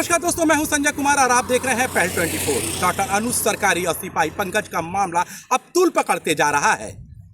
नमस्कार दोस्तों, मैं हूं संजय कुमार और आप देख रहे हैं पहल 24। डॉक्टर अनुज सरकारी और सिपाही पंकज का मामला अब तूल पकड़ते जा रहा है।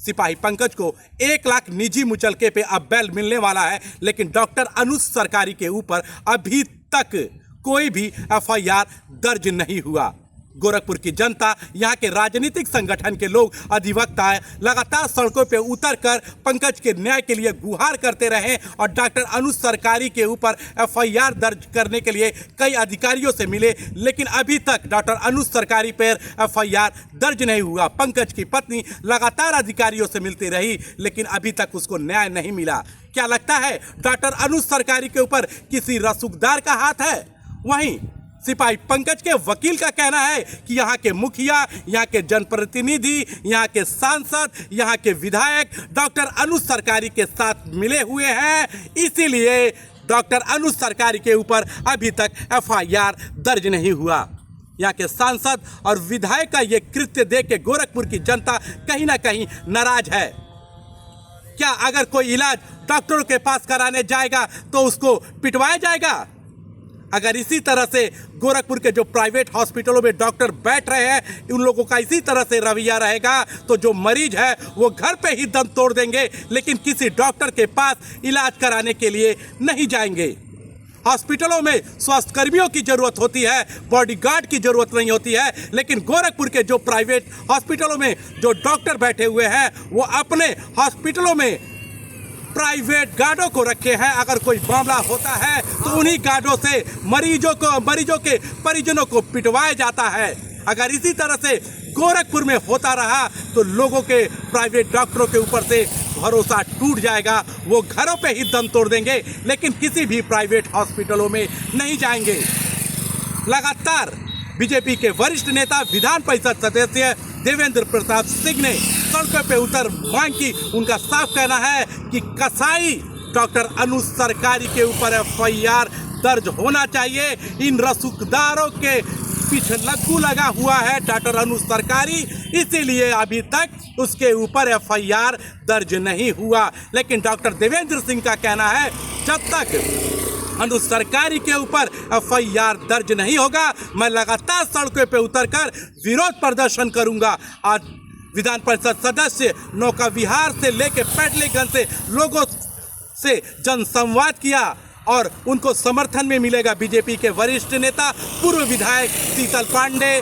सिपाही पंकज को 1 लाख निजी मुचलके पे अब बेल मिलने वाला है, लेकिन डॉक्टर अनुज सरकारी के ऊपर अभी तक कोई भी एफआईआर दर्ज नहीं हुआ। गोरखपुर की जनता, यहाँ के राजनीतिक संगठन के लोग, अधिवक्ता लगातार सड़कों पे उतरकर पंकज के न्याय के लिए गुहार करते रहे और डॉक्टर अनुज सरकारी के ऊपर एफआईआर दर्ज करने के लिए कई अधिकारियों से मिले, लेकिन अभी तक डॉक्टर अनुज सरकारी पर एफआईआर दर्ज नहीं हुआ। पंकज की पत्नी लगातार अधिकारियों से मिलती रही, लेकिन अभी तक उसको न्याय नहीं मिला। क्या लगता है डॉक्टर अनुज सरकारी के ऊपर किसी रसूखदार का हाथ है? वहीं सिपाही पंकज के वकील का कहना है कि यहाँ के मुखिया, यहाँ के जनप्रतिनिधि, यहाँ के सांसद, यहाँ के विधायक डॉक्टर अनुज सरकारी के साथ मिले हुए हैं, इसीलिए डॉक्टर अनुज सरकारी के ऊपर अभी तक एफआईआर दर्ज नहीं हुआ। यहाँ के सांसद और विधायक का ये कृत्य देख के गोरखपुर की जनता कहीं ना कहीं नाराज है। क्या अगर कोई इलाज डॉक्टरों के पास कराने जाएगा तो उसको पिटवाया जाएगा? अगर इसी तरह से गोरखपुर के जो प्राइवेट हॉस्पिटलों में डॉक्टर बैठ रहे हैं, उन लोगों का इसी तरह से रवैया रहेगा तो जो मरीज है वो घर पे ही दम तोड़ देंगे, लेकिन किसी डॉक्टर के पास इलाज कराने के लिए नहीं जाएंगे। हॉस्पिटलों में स्वास्थ्य कर्मियों की जरूरत होती है, बॉडीगार्ड की जरूरत नहीं होती है, लेकिन गोरखपुर के जो प्राइवेट हॉस्पिटलों में जो डॉक्टर बैठे हुए हैं वो अपने हॉस्पिटलों में प्राइवेट गार्डों को रखे हैं। अगर कोई मामला होता है तो उन्हीं गार्डों से मरीजों के परिजनों को पिटवाया जाता है। अगर इसी तरह से गोरखपुर में होता रहा तो लोगों के प्राइवेट डॉक्टरों के ऊपर से भरोसा टूट जाएगा, वो घरों पे ही दम तोड़ देंगे, लेकिन किसी भी प्राइवेट हॉस्पिटलों में नहीं जाएंगे। लगातार बीजेपी के वरिष्ठ नेता विधान परिषद सदस्य देवेंद्र प्रताप सिंह ने सड़कों पे उतर मांग की। उनका साफ कहना है कि कसाई डॉक्टर अनुज सरकारी के ऊपर एफआईआर दर्ज होना चाहिए। इन रसूखदारों के पीछे लग्गू लगा हुआ है डॉक्टर अनुज सरकारी, इसीलिए अभी तक उसके ऊपर एफआईआर दर्ज नहीं हुआ। लेकिन डॉक्टर देवेंद्र सिंह का कहना है जब तक अनुज सरकारी के ऊपर एफआईआर दर्ज नहीं होगा, मैं लगातार सड़कों पे उतरकर विरोध प्रदर्शन करूंगा। आज विधान परिषद सदस्य नौका विहार से लेकर पैटलीगंज से लोगों से जनसंवाद किया और उनको समर्थन में मिलेगा बीजेपी के वरिष्ठ नेता, पूर्व विधायक शीतल पांडे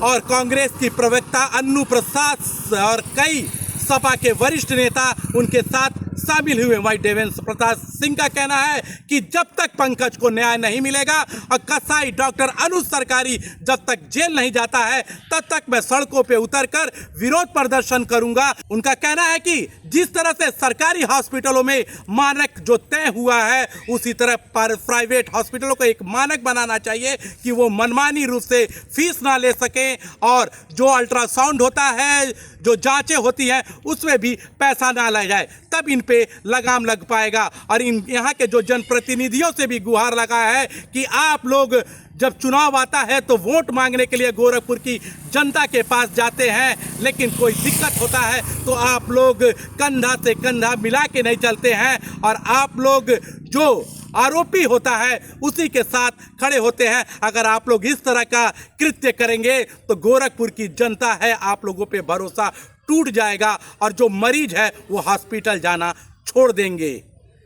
और कांग्रेस की प्रवक्ता अन्नू प्रसाद और कई सपा के वरिष्ठ नेता उनके साथ शामिल हुए। वहीं देवेंद्र प्रताप सिंह का कहना है कि जब तक पंकज को न्याय नहीं मिलेगा और कसाई डॉक्टर अनुज सरकारी जब तक जेल नहीं जाता है तब तक मैं सड़कों पे उतरकर विरोध प्रदर्शन करूंगा। उनका कहना है कि जिस तरह से सरकारी हॉस्पिटलों में मानक जो तय हुआ है, उसी तरह प्राइवेट हॉस्पिटलों को एक मानक बनाना चाहिए कि वो मनमानी रूप से फीस ना ले सकें और जो अल्ट्रासाउंड होता है, जो जांचें होती हैं, उसमें भी पैसा ना लिया जाए, तब इन पे लगाम लग पाएगा। और इन यहाँ के जो जनप्रतिनिधियों से भी गुहार लगा है कि आप लोग जब चुनाव आता है तो वोट मांगने के लिए गोरखपुर की जनता के पास जाते हैं, लेकिन कोई दिक्कत होता है तो आप लोग कंधा से कंधा मिला के नहीं चलते हैं और आप लोग जो आरोपी होता है उसी के साथ खड़े होते हैं। अगर आप लोग इस तरह का कृत्य करेंगे तो गोरखपुर की जनता है, आप लोगों पे भरोसा टूट जाएगा और जो मरीज है वो हॉस्पिटल जाना छोड़ देंगे।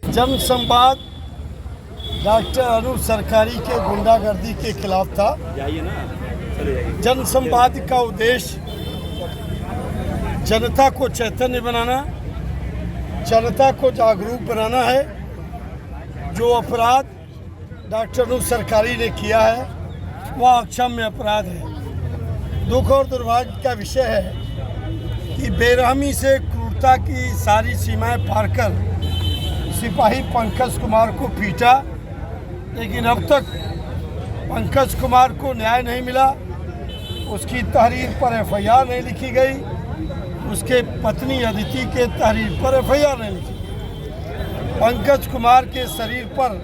जनसंवाद डॉक्टर अनुज सरकारी के गुंडागर्दी के खिलाफ था। जनसंवाद का उद्देश्य जनता को चैतन्य बनाना, जनता को जागरूक बनाना है। जो अपराध डॉक्टर अनुज सरकारी ने किया है वह अक्षम्य अपराध है। दुख और दुर्भाग्य का विषय है कि बेरहमी से क्रूरता की सारी सीमाएं पार कर सिपाही पंकज कुमार को पीटा, लेकिन अब तक पंकज कुमार को न्याय नहीं मिला। उसकी तहरीर पर एफआईआर नहीं लिखी गई, उसके पत्नी अदिति के तहरीर पर एफआईआर नहीं लिखी। पंकज कुमार के शरीर पर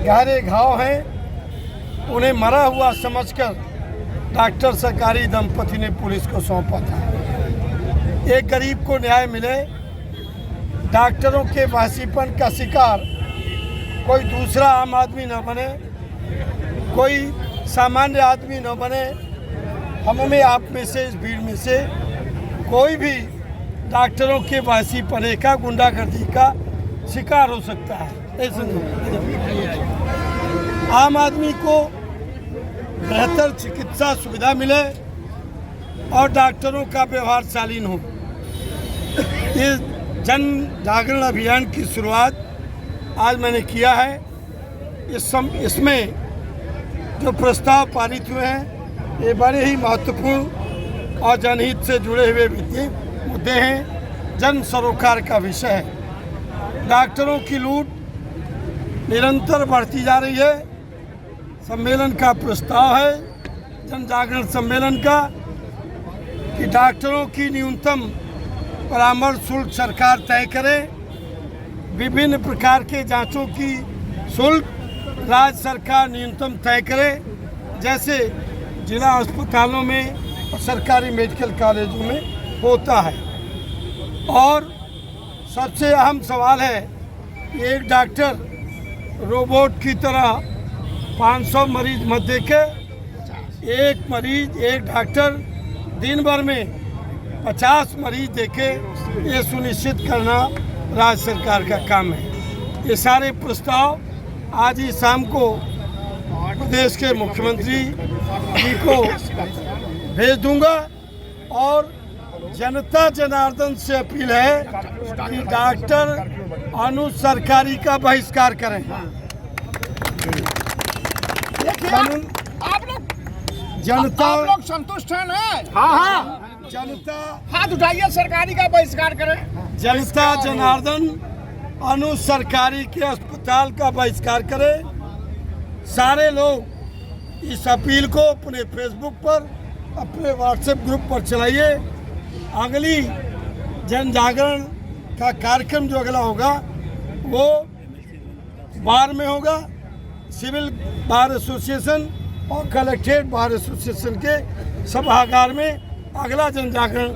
गहरे घाव हैं, उन्हें मरा हुआ समझकर डॉक्टर सरकारी दंपति ने पुलिस को सौंपा था। एक गरीब को न्याय मिले, डॉक्टरों के वहशीपन का शिकार कोई दूसरा आम आदमी न बने, कोई सामान्य आदमी न बने। हम में आप में से, इस भीड़ में से कोई भी डॉक्टरों के वासी पने का, गुंडागर्दी का शिकार हो सकता है। ऐसा नहीं। आम आदमी को बेहतर चिकित्सा सुविधा मिले और डॉक्टरों का व्यवहार शालीन हो। ये जन जागरण अभियान की शुरुआत आज मैंने किया है। इसमें जो प्रस्ताव पारित हुए हैं ये बड़े ही महत्वपूर्ण और जनहित से जुड़े हुए मुद्दे हैं। जन सरोकार का विषय है। डॉक्टरों की लूट निरंतर बढ़ती जा रही है। सम्मेलन का प्रस्ताव है, जन जागरण सम्मेलन का, कि डॉक्टरों की न्यूनतम परामर्श शुल्क सरकार तय करे। विभिन्न प्रकार के जांचों की शुल्क राज्य सरकार न्यूनतम तय करे, जैसे जिला अस्पतालों में और सरकारी मेडिकल कॉलेजों में होता है। और सबसे अहम सवाल है कि एक डॉक्टर रोबोट की तरह 500 मरीज मत देखे। एक डॉक्टर दिन भर में 50 मरीज देखे, ये सुनिश्चित करना राज्य सरकार का काम है। ये सारे प्रस्ताव आज ही शाम को प्रदेश के मुख्यमंत्री जी को भेज दूंगा। और जनता जनार्दन से अपील है कि डॉक्टर अनु सरकारी का बहिष्कार करें। जनता, आप लोग संतुष्ट हैं ना? हाँ, जनता हाथ उठाइए, सरकारी का बहिष्कार करें। जनता जनार्दन अनु सरकारी के अस्पताल का बहिष्कार करे। सारे लोग इस अपील को अपने फेसबुक पर, अपने व्हाट्सएप ग्रुप पर चलाइए। अगली जन जागरण का कार्यक्रम जो अगला होगा वो बार में होगा। सिविल बार एसोसिएशन और कलेक्ट्रेट बार एसोसिएशन के सभागार में अगला जन जागरण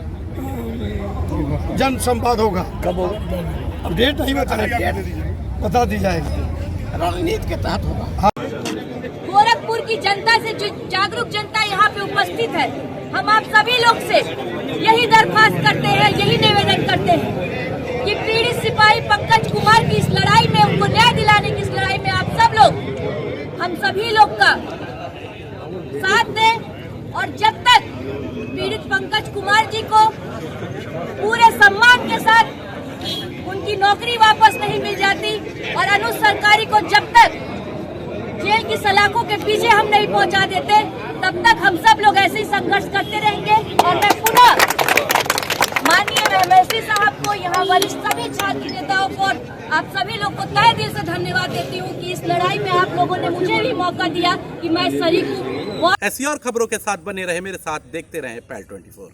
जन संवाद होगा। कब होगा? अब डेट नहीं बता दी जाएगी। रणनीति के तहत होगा। गोरखपुर की जनता से, जो जागरूक जनता यहाँ पे उपस्थित है, हम आप सभी लोग से यही दरख्वास्त करते हैं, यही निवेदन करते हैं कि पीड़ित सिपाही पंकज कुमार की इस लड़ाई में, उनको न्याय दिलाने की इस लड़ाई में आप सब लोग, हम सभी लोग का साथ दें। और जब तक पीड़ित पंकज कुमार जी को पूरे सम्मान के साथ उनकी नौकरी वापस नहीं मिल जाती और अनु सरकारी को जब तक जेल की सलाखों के पीछे हम नहीं पहुंचा देते, तब तक हम सब लोग ऐसे ही संघर्ष करते रहेंगे। और मैं पुनः माननीय एमएलसी साहब को, यहाँ वरिष्ठ सभी छात्र नेताओं को, आप सभी लोग को तहे दिल से धन्यवाद देती हूँ कि इस लड़ाई में आप लोगों ने मुझे भी मौका दिया कि मैं शरीक हूँ। ऐसी और खबरों के साथ बने रहे मेरे साथ, देखते रहे PAL 24।